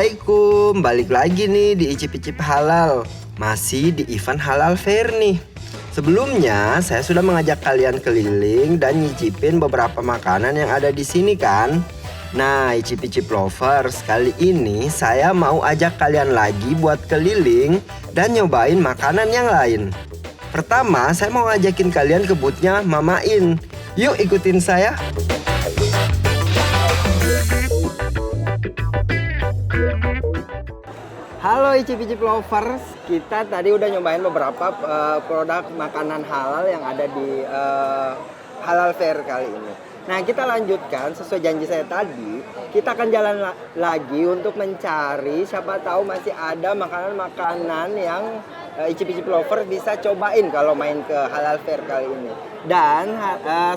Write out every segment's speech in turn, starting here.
Assalamualaikum, balik lagi nih di Icip-Icip Halal. Masih di event Halal Fair nih. Sebelumnya saya sudah mengajak kalian keliling dan nyicipin beberapa makanan yang ada di sini kan. Nah, Icip-Icip Lovers, kali ini saya mau ajak kalian lagi buat keliling dan nyobain makanan yang lain. Pertama, saya mau ngajakin kalian ke boothnya Mama In. Yuk ikutin saya. Halo Icip-Icip Lovers, kita tadi udah nyobain beberapa produk makanan halal yang ada di Halal Fair kali ini. Nah, kita lanjutkan sesuai janji saya tadi, kita akan jalan lagi untuk mencari siapa tahu masih ada makanan-makanan yang Icip-Icip Lovers bisa cobain kalau main ke Halal Fair kali ini. Dan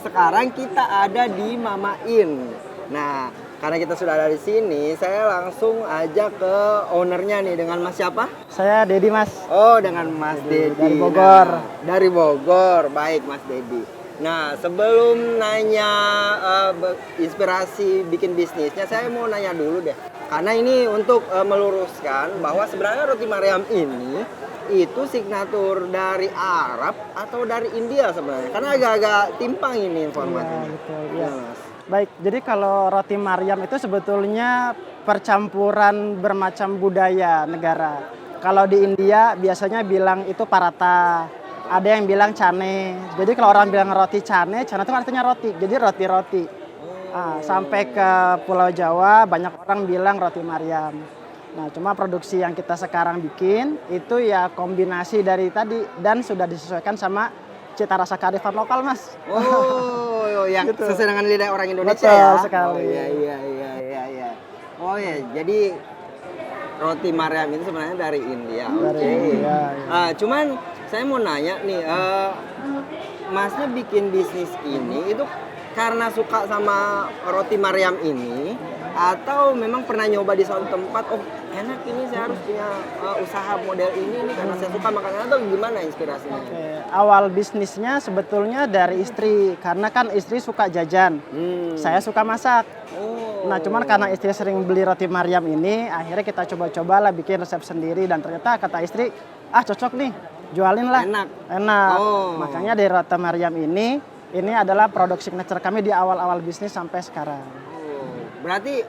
sekarang kita ada di Mama In. Nah, karena kita sudah ada di sini, saya langsung ajak ke ownernya nih, dengan Mas siapa? Saya Dedi, Mas. Oh, dengan Mas Dedi. Dari Bogor. Nah, dari Bogor, baik Mas Dedi. Nah, sebelum nanya inspirasi bikin bisnisnya, saya mau nanya dulu deh. Karena ini untuk meluruskan bahwa sebenarnya roti Mariam ini itu signatur dari Arab atau dari India sebenarnya. Karena agak-agak timpang ini informasinya. Iya, betul. Iya. Ya, Mas. Baik, jadi kalau roti Mariam itu sebetulnya percampuran bermacam budaya negara. Kalau di India biasanya bilang itu paratha, ada yang bilang cane. Jadi kalau orang bilang roti cane itu artinya roti, jadi roti-roti. Sampai ke Pulau Jawa banyak orang bilang roti Mariam. Nah, cuma produksi yang kita sekarang bikin itu ya kombinasi dari tadi dan sudah disesuaikan sama cita rasa kearifan lokal, Mas. Oh, yang Gitu. sesuai dengan lidah orang Indonesia. Betul ya. sekali. Oh iya. Oh ya, jadi roti Mariam itu sebenarnya dari India. Dari Oke. India, ya. Cuman saya mau nanya nih, Masnya bikin bisnis ini itu karena suka sama roti Mariam ini, atau memang pernah nyoba di suatu tempat, oh enak ini saya harus punya usaha model ini nih karena saya suka makanan, atau gimana inspirasinya? Oke, awal bisnisnya sebetulnya dari istri, karena kan istri suka jajan, saya suka masak. Oh. Nah, cuman karena istri sering beli roti Mariam ini, akhirnya kita coba-cobalah bikin resep sendiri dan ternyata kata istri, cocok nih, jualin lah. Enak. Oh. Makanya dari roti Mariam ini adalah produk signature kami di awal-awal bisnis sampai sekarang. Oh, berarti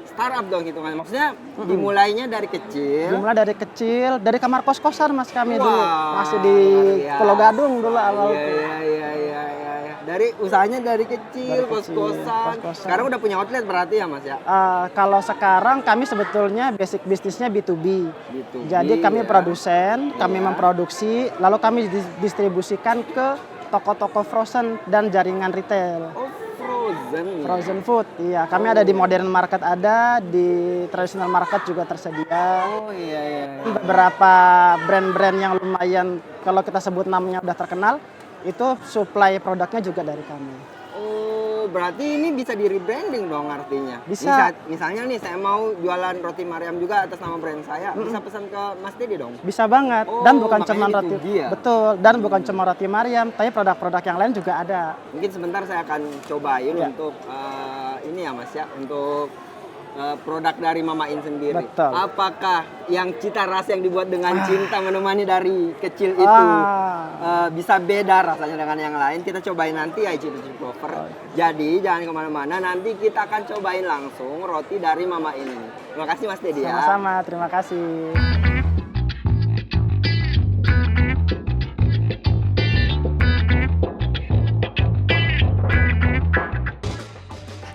startup dong hitungannya. Maksudnya dimulainya dari kecil. Dimulai dari kecil, dari kamar kos-kosan Mas kami Wah, dulu. Masih di Pulau Gadung dulu awal. Iya. Dari usahanya dari kecil, kos-kosan. Sekarang udah punya outlet berarti ya Mas ya? Kalau sekarang kami sebetulnya basic bisnisnya B2B. Jadi kami produsen, kami memproduksi, lalu kami distribusikan ke toko-toko frozen dan jaringan retail. Oh, frozen. Frozen food, iya. Kami ada di modern market, ada di traditional market juga tersedia. Oh iya. Beberapa brand-brand yang lumayan kalau kita sebut namanya udah terkenal, itu supply produknya juga dari kami. Oh, berarti ini bisa di rebranding dong artinya? Bisa. Misalnya nih saya mau jualan roti Mariam juga atas nama brand saya, bisa pesan ke Mas Dedi dong? Bisa banget. Oh, Dan bukan cuma makanya roti. itu dia. Betul, dan bukan cuma roti Mariam, tapi produk-produk yang lain juga ada. Mungkin sebentar saya akan cobain Ya. untuk ini ya Mas ya, untuk produk dari Mama In sendiri. Betul. Apakah yang cita rasa yang dibuat dengan cinta menemani dari kecil itu bisa beda rasanya dengan yang lain? Kita cobain nanti ya Icip-Icip Lover. Jadi jangan kemana-mana, nanti kita akan cobain langsung roti dari Mama In ini. Terima kasih Mas Dedi ya. Sama-sama, terima kasih.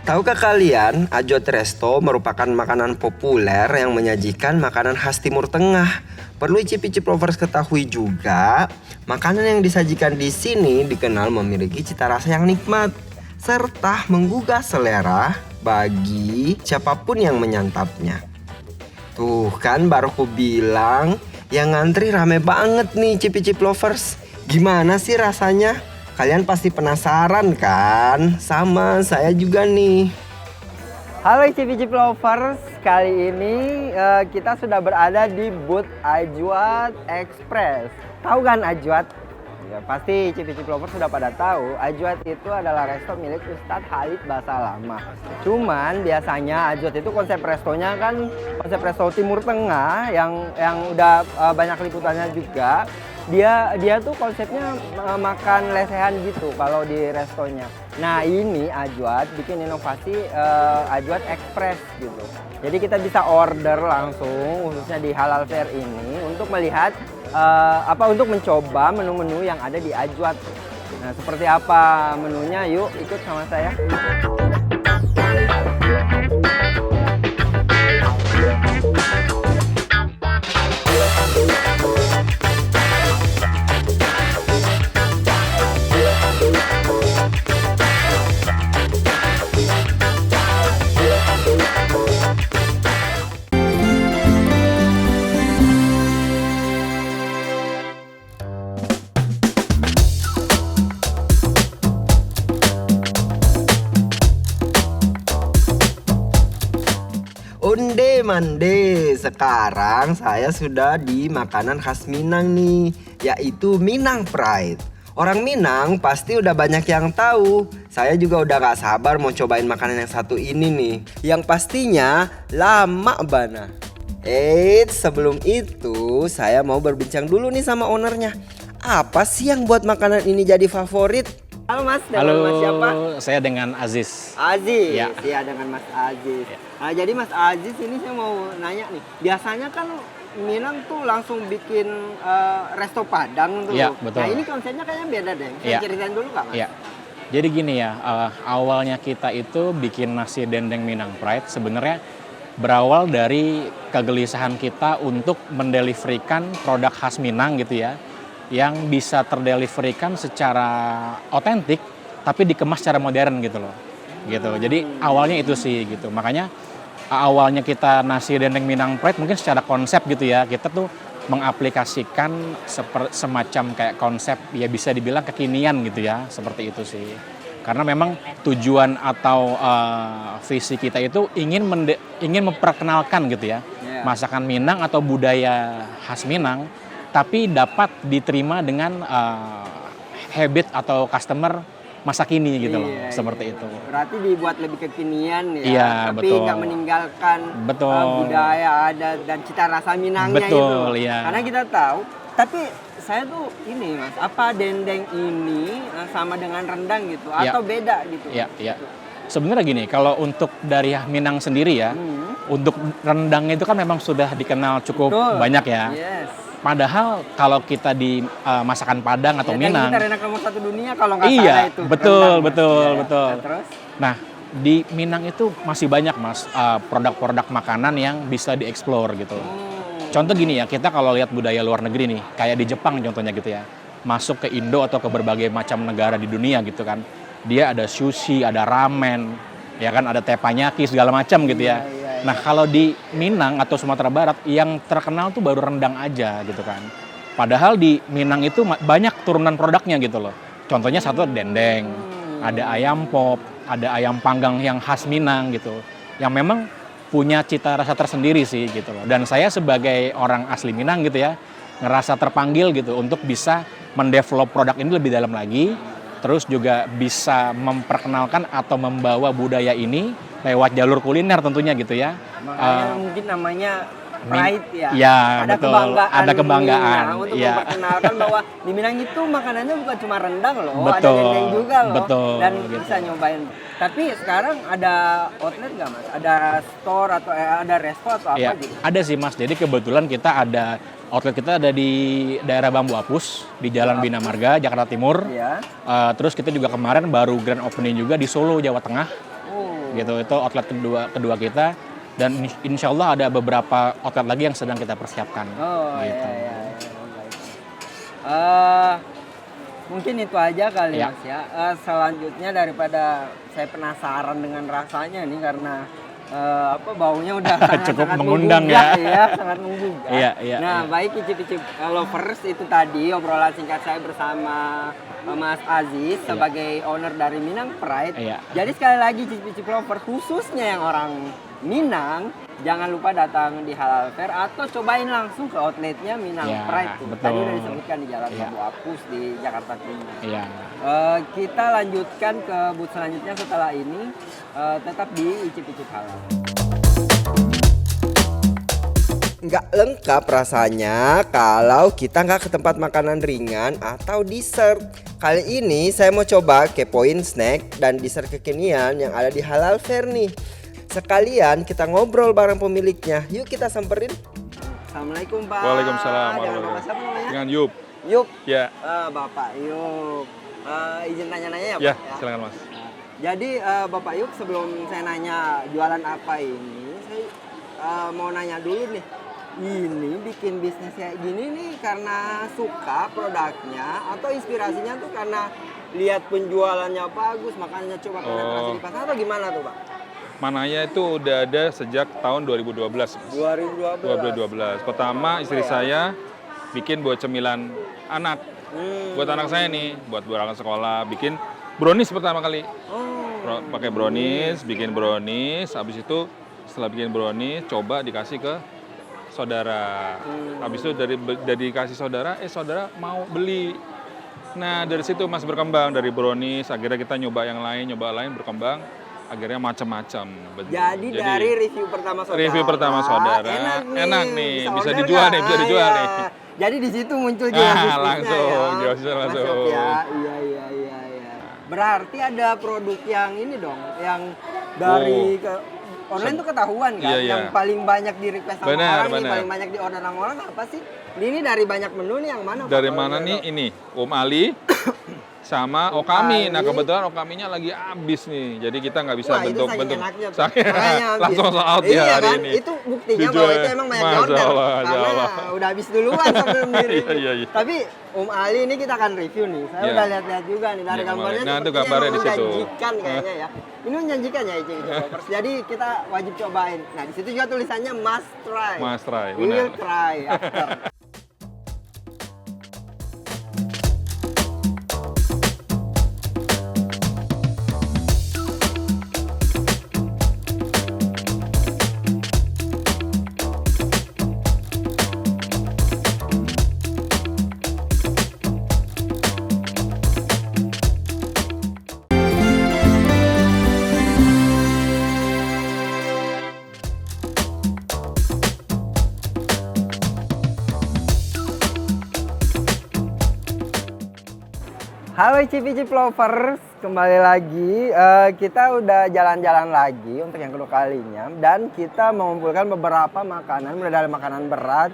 Tahukah kalian, Ajot Resto merupakan makanan populer yang menyajikan makanan khas Timur Tengah. Perlu Icip-Icip Lovers ketahui juga, makanan yang disajikan di sini dikenal memiliki cita rasa yang nikmat serta menggugah selera bagi siapapun yang menyantapnya. Tuh kan baru ku bilang, yang ngantri rame banget nih Icip-Icip Lovers. Gimana sih rasanya? Kalian pasti penasaran kan? Sama saya juga nih. Halo Icip-Icip Lovers, kali ini kita sudah berada di booth Ajwat Express. Tahu kan Ajwat? Ya, pasti Cip-Cip Lovers sudah pada tahu, Ajwat itu adalah resto milik Ustadz Khalid Basalamah. Cuman biasanya Ajwat itu konsep restonya kan konsep resto Timur Tengah yang udah banyak liputannya juga. Dia tuh konsepnya makan lesehan gitu kalau di restonya. Nah ini Ajwat bikin inovasi Ajwat Express gitu. Jadi kita bisa order langsung khususnya di Halal Fair ini untuk melihat untuk mencoba menu-menu yang ada di Ajwat. Nah, seperti apa menunya? Yuk ikut sama saya. Onde mande, sekarang saya sudah di makanan khas Minang nih, yaitu Minang Pride. Orang Minang pasti udah banyak yang tahu. Saya juga udah gak sabar mau cobain makanan yang satu ini nih, yang pastinya lama bana. Sebelum itu saya mau berbincang dulu nih sama ownernya. Apa sih yang buat makanan ini jadi favorit? Halo Mas, dengan Mas siapa? Saya dengan Aziz. Aziz, Ya. iya dengan Mas Aziz. Ya. Nah, jadi Mas Aziz ini saya mau nanya nih. Biasanya kan Minang tuh langsung bikin resto Padang tuh. Ya, betul. Nah ini konsepnya kayaknya beda deh. Saya Ya. ceritain dulu nggak Mas? Ya. Jadi gini ya, awalnya kita itu bikin nasi dendeng Minang Pride sebenarnya berawal dari kegelisahan kita untuk mendeliverikan produk khas Minang gitu ya, yang bisa terdeliverikan secara otentik tapi dikemas secara modern gitu loh. Gitu. Jadi awalnya itu sih gitu. Makanya awalnya kita nasi dendeng Minang Pride mungkin secara konsep gitu ya, kita tuh mengaplikasikan semacam kayak konsep ya bisa dibilang kekinian gitu ya, seperti itu sih. Karena memang tujuan atau visi kita itu ingin memperkenalkan gitu ya, masakan Minang atau budaya khas Minang, tapi dapat diterima dengan habit atau customer masa kini gitu loh, seperti itu. Berarti dibuat lebih kekinian ya, Iya, tapi betul. nggak meninggalkan budaya adat dan cita rasa Minangnya Betul, itu. iya. Karena kita tahu, tapi saya tuh ini Mas, apa dendeng ini sama dengan rendang gitu Iya. atau beda gitu? Iya, iya. Sebenarnya gini, kalau untuk dari Minang sendiri ya, untuk rendang itu kan memang sudah dikenal cukup Betul. banyak ya. Yes. Padahal kalau kita di masakan Padang atau Ya, Minang, kita rendang nomor 1 dunia kalau nggak iya, salah itu. betul, rendang, Mas. betul, Iya, iya. betul. Nah, terus? Nah, di Minang itu masih banyak Mas produk-produk makanan yang bisa dieksplor gitu. Contoh gini ya, kita kalau lihat budaya luar negeri nih, kayak di Jepang contohnya gitu ya, masuk ke Indo atau ke berbagai macam negara di dunia gitu kan, dia ada sushi, ada ramen, ya kan, ada teppanyaki segala macam gitu ya. Nah, kalau di Minang atau Sumatera Barat yang terkenal tuh baru rendang aja gitu kan. Padahal di Minang itu banyak turunan produknya gitu loh. Contohnya satu dendeng, ada ayam pop, ada ayam panggang yang khas Minang gitu. Yang memang punya cita rasa tersendiri sih gitu loh. Dan saya sebagai orang asli Minang gitu ya, ngerasa terpanggil gitu untuk bisa mendevelop produk ini lebih dalam lagi. Terus juga bisa memperkenalkan atau membawa budaya ini lewat jalur kuliner tentunya gitu ya. Makanya mungkin namanya Pride ya. Ya, ada betul. kebanggaan. Ada kebanggaan. Minang untuk Ya. memperkenalkan bahwa di Minang itu makanannya bukan cuma rendang loh, ada Betul, dendeng juga loh. betul, Dan gitu. bisa nyobain. Tapi sekarang ada outlet nggak Mas? Ada store atau ada resto atau apa Ya, gitu? ada sih Mas. Jadi kebetulan kita ada outlet kita ada di daerah Bambu Apus di Jalan Bina Marga, Jakarta Timur. Iya. Terus kita juga kemarin baru grand opening juga di Solo, Jawa Tengah. Gitu, itu outlet kedua kita. Dan insya Allah ada beberapa outlet lagi yang sedang kita persiapkan. Oh gitu. iya. Mungkin itu aja kali Ya. Mas ya. Selanjutnya daripada saya penasaran dengan rasanya nih karena baunya udah Cukup sangat mengundang menggugah, ya. sangat menggugah. Iya, iya, Nah, iya. baik Icip-Icip Lovers itu tadi obrolan singkat saya bersama Mas Aziz sebagai owner dari Minang Pride. Iya. Jadi sekali lagi Icip-Icip Lovers khususnya yang orang Minang, jangan lupa datang di Halal Fair atau cobain langsung ke outletnya Minang Ya, Pride tuh. betul. Tadi udah disebutkan di Jalan Ya. Bambu Apus di Jakarta Timur. Iya. Kita lanjutkan ke booth selanjutnya setelah ini, tetap di Icip-Icip Halal. Nggak lengkap rasanya kalau kita nggak ke tempat makanan ringan atau dessert. Kali ini saya mau coba kepoin snack dan dessert kekinian yang ada di Halal Fair nih. Sekalian kita ngobrol bareng pemiliknya. Yuk kita samperin. Assalamualaikum Pak. Waalaikumsalam. Dengan Bapak siapa namanya? Dengan Yup. Yup. Ya, Bapak Yup. Izin tanya-nanya ya Pak? ya, silakan Mas. Jadi Bapak Yup, sebelum saya nanya jualan apa ini, saya mau nanya dulu nih. Ini bikin bisnis kayak gini nih karena suka produknya atau inspirasinya tuh karena lihat penjualannya bagus makanya coba penetrasi di pasar atau gimana tuh Pak? Manaya itu udah ada sejak tahun 2012. Mas. 2012. 2012. Pertama istri saya bikin buat cemilan anak. Buat anak saya nih, buat berangkat sekolah, bikin brownies pertama kali. Pakai brownies, bikin brownies, habis itu setelah bikin brownies coba dikasih ke saudara. Habis itu dari dikasih saudara, saudara mau beli. Nah, dari situ Mas berkembang dari brownies, akhirnya kita nyoba yang lain, berkembang, akhirnya macam-macam. Jadi dari review pertama saudara. Review pertama saudara. Enak nih, bisa dijual nih, bisa dijual nih. Jadi di situ muncul juga bisnisnya langsung, ya. langsung. Masuk ya. Iya. Berarti ada produk yang ini dong, yang dari online tuh ketahuan kan, Iya. yang paling banyak di request sama Benar, orang nih, benar. paling banyak di order sama orang apa sih? Ini dari banyak menu nih yang mana? Pak, Dari kalau mana boleh nih? tahu? Ini Ali sama Okami. Nah, kebetulan Okaminya lagi habis nih. Jadi kita nggak bisa Wah, itu saking bentuk-bentuk. enaknya tuh. Saking- Makanya habis. langsung sold out Iya ya hari kan? ini. Itu buktinya Dijual bahwa ya. itu emang banyak Masya order. Allah, Masya Karena Allah. udah habis duluan sebelum di review. Iya. Tapi Ali ini kita akan review nih. Saya Iya. udah lihat-lihat juga nih dari Iya, gambarnya. nah, itu sepertinya gambarnya emang di situ. menjanjikan kayaknya ya. Ini menjanjikan ya Icip-Icip Lovers. Jadi kita wajib cobain. Nah, di situ juga tulisannya must try. Must try, Will benar. try after. Halo Icip-Icip Lovers, kembali lagi. Kita udah jalan-jalan lagi untuk yang kedua kalinya dan kita mengumpulkan beberapa makanan, mulai dari makanan berat,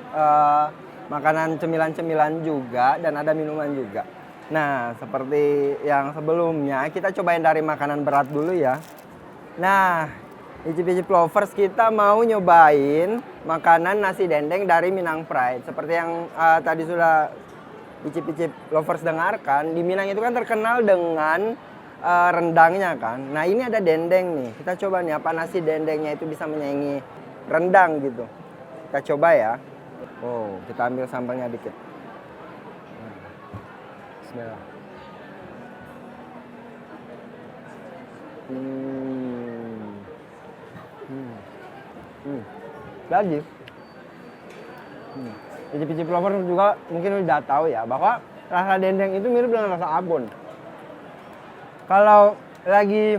makanan cemilan-cemilan juga dan ada minuman juga. Nah, seperti yang sebelumnya, kita cobain dari makanan berat dulu ya. Nah, Icip-Icip Lovers, kita mau nyobain makanan nasi dendeng dari Minang Pride. Seperti yang tadi sudah Icip-Icip Lovers dengarkan, di Minang itu kan terkenal dengan rendangnya kan. Nah, ini ada dendeng nih. Kita coba nih apa nasi dendengnya itu bisa menyaingi rendang gitu. Kita coba ya. Oh, kita ambil sambalnya dikit. Bismillah. Lagi. Icip-icip lover juga mungkin udah tahu ya bahwa rasa dendeng itu mirip dengan rasa abon. Kalau lagi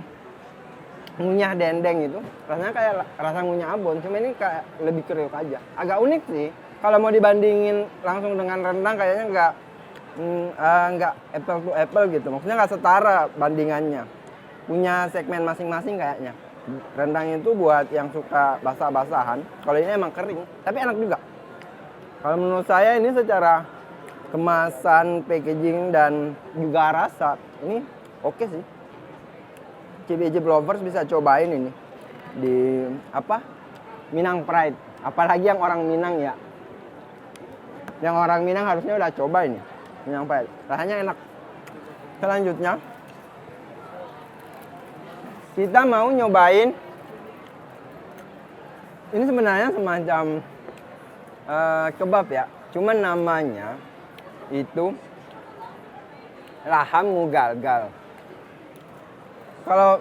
ngunyah dendeng itu rasanya kayak rasa ngunyah abon, cuma ini kayak lebih kriuk aja. Agak unik sih. Kalau mau dibandingin langsung dengan rendang kayaknya nggak apple to apple gitu. Maksudnya nggak setara bandingannya. Punya segmen masing-masing kayaknya. Rendang itu buat yang suka basah-basahan. Kalau ini emang kering, tapi enak juga. Kalau menurut saya ini secara kemasan, packaging dan juga rasa ini oke sih. Icip-icip lovers bisa cobain ini di apa? Minang Pride. Apalagi yang orang Minang ya. Yang orang Minang harusnya udah coba ini Minang Pride. Rasanya enak. Selanjutnya kita mau nyobain ini sebenarnya semacam kebab ya, cuman namanya itu laham mugalgal. Kalau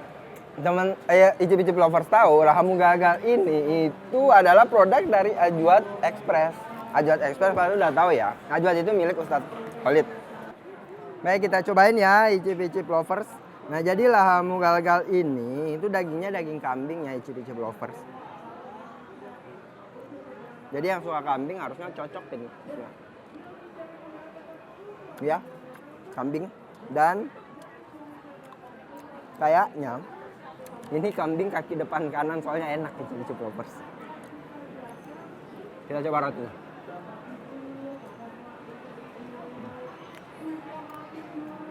teman icip-icip lovers tahu Rahamu Gagal ini itu adalah produk dari Ajwat Express. Ajwat Express kalian udah tahu ya. Ajwat itu milik Ustadz Khalid. Baik, kita cobain ya icip-icip lovers. Nah, jadi Rahamu Gagal ini itu dagingnya daging kambing ya icip-icip lovers. Jadi yang suka kambing harusnya cocok ini. Ya, kambing dan kayaknya ini kambing kaki depan kanan soalnya enak icip-icip lovers. Kita coba roti.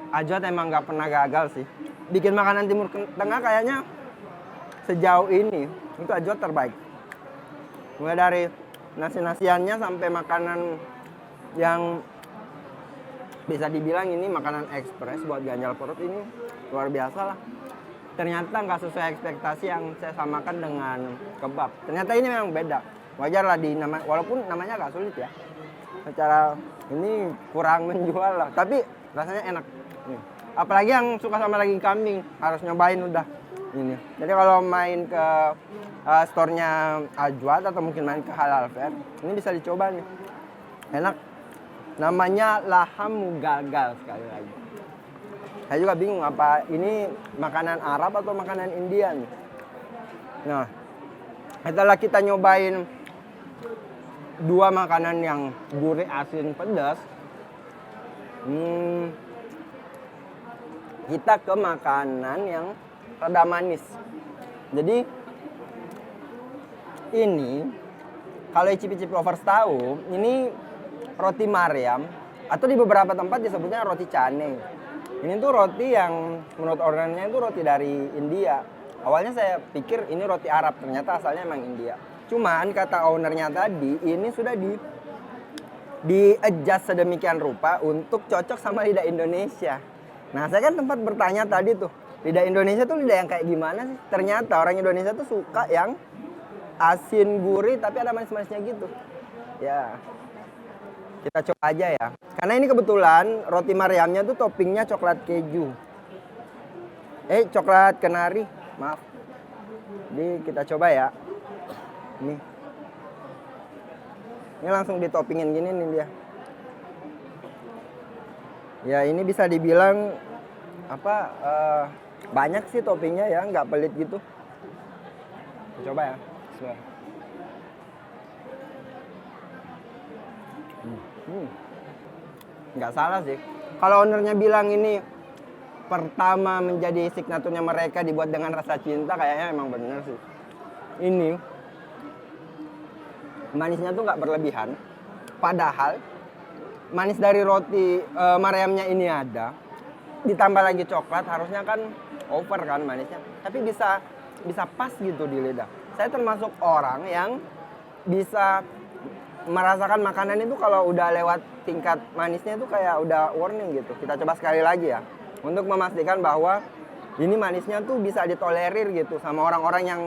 Ajwat emang nggak pernah gagal sih. Bikin makanan Timur Tengah kayaknya sejauh ini itu Ajwat terbaik. Mulai dari nasi-nasiannya sampai makanan yang bisa dibilang ini makanan ekspres buat ganjal perut ini luar biasa lah. Ternyata nggak sesuai ekspektasi yang saya samakan dengan kebab. Ternyata ini memang beda. Wajar lah walaupun namanya agak sulit ya. Secara ini kurang menjual lah, tapi rasanya enak. Nih. Apalagi yang suka sama daging kambing harus nyobain udah ini. Jadi kalau main ke store-nya Ajwat atau mungkin main ke Halal Fair, ini bisa dicoba nih. Enak. Namanya Rahamu Gagal sekali lagi. Saya juga bingung apa ini makanan Arab atau makanan India nih. Nah, setelah kita nyobain dua makanan yang gurih, asin, pedas, kita ke makanan yang rada manis. Jadi ini kalau icip-icip lovers tahu, ini roti Maryam atau di beberapa tempat disebutnya roti canai. Ini tuh roti yang menurut ordernya itu roti dari India. Awalnya saya pikir ini roti Arab, ternyata asalnya emang India. Cuman kata ownernya tadi, ini sudah di-adjust sedemikian rupa untuk cocok sama lidah Indonesia. Nah, saya kan tempat bertanya tadi tuh, lidah Indonesia tuh lidah yang kayak gimana sih? Ternyata orang Indonesia tuh suka yang asin gurih tapi ada manis-manisnya gitu. Ya, kita coba aja ya. Karena ini kebetulan roti Maryamnya tuh toppingnya coklat keju. Coklat kenari, maaf. Jadi kita coba ya. Nih. Ini langsung ditoppingin gini nih dia. Ya ini bisa dibilang banyak sih toppingnya ya, nggak pelit gitu. Kita coba ya. Nggak salah sih. Kalau ownernya bilang ini pertama menjadi signaturnya mereka dibuat dengan rasa cinta, kayaknya emang bener sih. Ini manisnya tuh nggak berlebihan. Padahal manis dari roti Maryamnya ini ada, ditambah lagi coklat, harusnya kan over kan manisnya. Tapi bisa pas gitu di lidah. Saya termasuk orang yang bisa merasakan makanan itu kalau udah lewat tingkat manisnya itu kayak udah warning gitu. Kita coba sekali lagi ya, untuk memastikan bahwa ini manisnya tuh bisa ditolerir gitu sama orang-orang yang,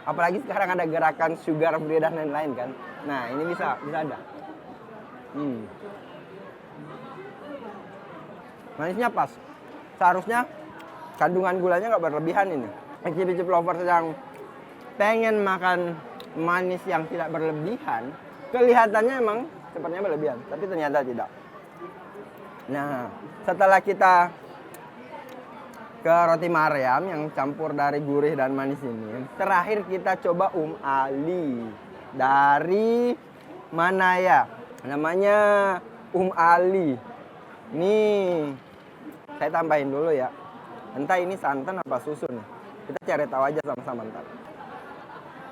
apalagi sekarang ada gerakan sugar free dan lain-lain kan. Nah ini bisa ada. Manisnya pas. Seharusnya kandungan gulanya nggak berlebihan ini. Icip-icip lovers yang pengen makan manis yang tidak berlebihan, kelihatannya emang sepertinya berlebihan, tapi ternyata tidak. Nah, setelah kita ke roti Maryam yang campur dari gurih dan manis ini, terakhir kita coba Ali. Dari mana ya? Namanya Ali. Nih, saya tambahin dulu ya. Entah ini santan apa susu nih. Kita cari tahu aja sama-sama ntar.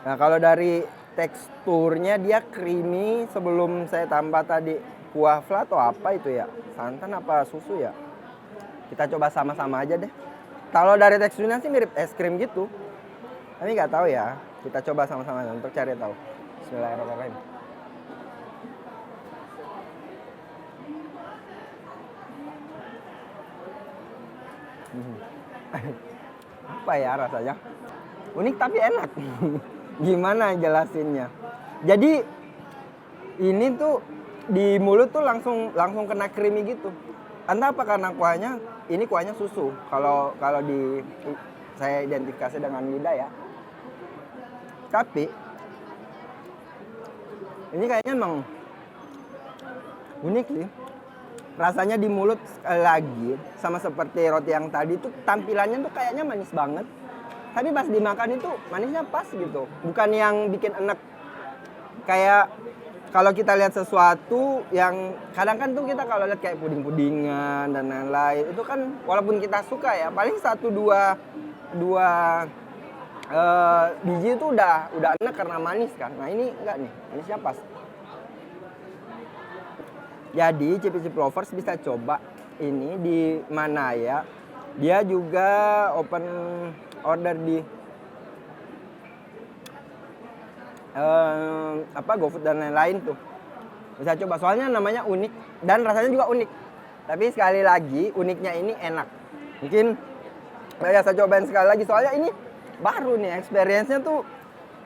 Nah, kalau dari teksturnya dia creamy. Sebelum saya tambah tadi kuah fla atau apa itu ya, santan apa susu ya, kita coba sama-sama aja deh. Kalau dari teksturnya sih mirip es krim gitu, tapi nggak tahu ya, kita coba sama-sama untuk cari tahu. Bismillahirrahmanirrahim. Apa ya rasanya, unik tapi enak. Gimana jelasinnya? Jadi ini tuh di mulut tuh langsung kena creamy gitu. Entah apa karena kuahnya, ini kuahnya susu. Kalau di saya identifikasi dengan lidah ya. Tapi ini kayaknya emang unik sih. Rasanya di mulut sekali lagi sama seperti roti yang tadi tuh tampilannya tuh kayaknya manis banget. Tapi pas dimakan itu manisnya pas gitu. Bukan yang bikin enek. Kayak kalau kita lihat sesuatu yang kadang kan tuh kita kalau lihat kayak puding-pudingan dan lain-lain itu kan walaupun kita suka ya paling 1-2 biji itu udah enek karena manis kan. Nah ini enggak nih, manisnya pas. Jadi Cip-Cip Lovers bisa coba ini di Manaya. Dia juga open order di GoFood dan lain-lain tuh. Bisa coba soalnya namanya unik dan rasanya juga unik. Tapi sekali lagi uniknya ini enak. Mungkin saya cobain sekali lagi soalnya ini baru nih experience-nya tuh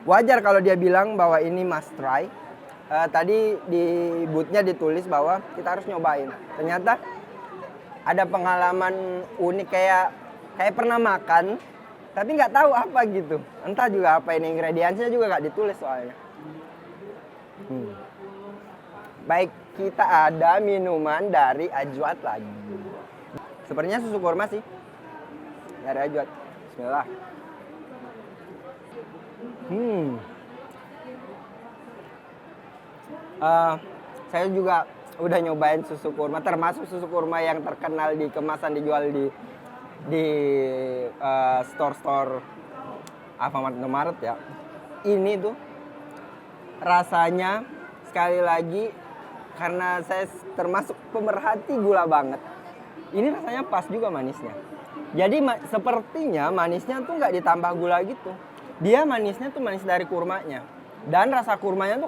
wajar kalau dia bilang bahwa ini must try. Tadi di booth-nya ditulis bahwa kita harus nyobain. Ternyata ada pengalaman unik kayak pernah makan tapi nggak tahu apa gitu. Entah juga apa ini ingredientsnya juga nggak ditulis soalnya. Baik, kita ada minuman dari Ajwat lagi. Sepertinya susu kurma sih dari Ajwat. Bismillah. Saya juga udah nyobain susu kurma, termasuk susu kurma yang terkenal di kemasan dijual di store-store Alfamart, Indomaret ya. Ini tuh rasanya sekali lagi karena saya termasuk pemerhati gula banget. Ini rasanya pas juga manisnya. Jadi sepertinya manisnya tuh nggak ditambah gula gitu. Dia manisnya tuh manis dari kurmanya. Dan rasa kurmanya tuh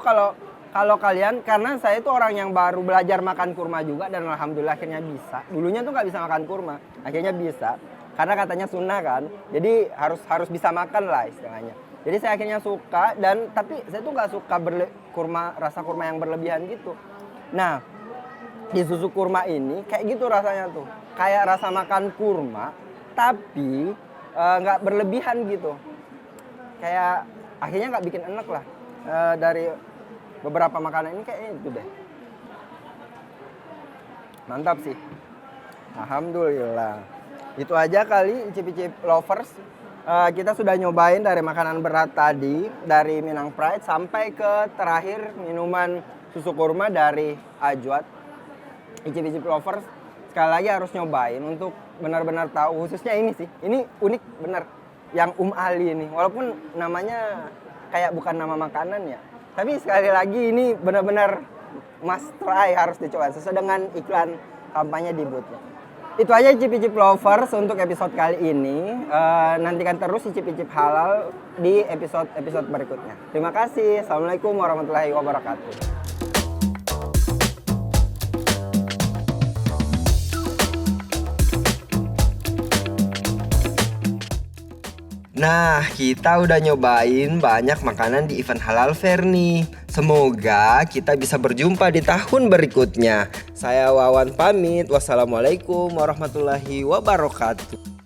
kalau kalian, karena saya itu orang yang baru belajar makan kurma juga dan alhamdulillah akhirnya bisa. Dulunya tuh nggak bisa makan kurma, akhirnya bisa. Karena katanya sunnah kan, jadi harus bisa makan lah istilahnya. Jadi saya akhirnya suka tapi saya tuh nggak suka rasa kurma yang berlebihan gitu. Nah di susu kurma ini kayak gitu rasanya tuh, kayak rasa makan kurma tapi nggak berlebihan gitu. Kayak akhirnya nggak bikin enek lah dari beberapa makanan ini kayaknya itu deh. Mantap sih. Alhamdulillah. Itu aja kali Cip-Cip Lovers. Kita sudah nyobain dari makanan berat tadi, dari Minang Pride sampai ke terakhir minuman susu kurma dari Ajwat. Cip-Cip Lovers sekali lagi harus nyobain untuk benar-benar tahu, khususnya ini sih. Ini unik bener yang Ali ini. Walaupun namanya kayak bukan nama makanan ya. Tapi sekali lagi ini benar-benar must try, harus dicoba sesuai dengan iklan kampanye di booth-nya. Itu aja Cip-Cip Lovers untuk episode kali ini. Nantikan terus Cip-Cip Halal di episode berikutnya. Terima kasih. Assalamualaikum warahmatullahi wabarakatuh. Nah, kita udah nyobain banyak makanan di event Halal Fair nih. Semoga kita bisa berjumpa di tahun berikutnya. Saya Wawan pamit. Wassalamualaikum warahmatullahi wabarakatuh.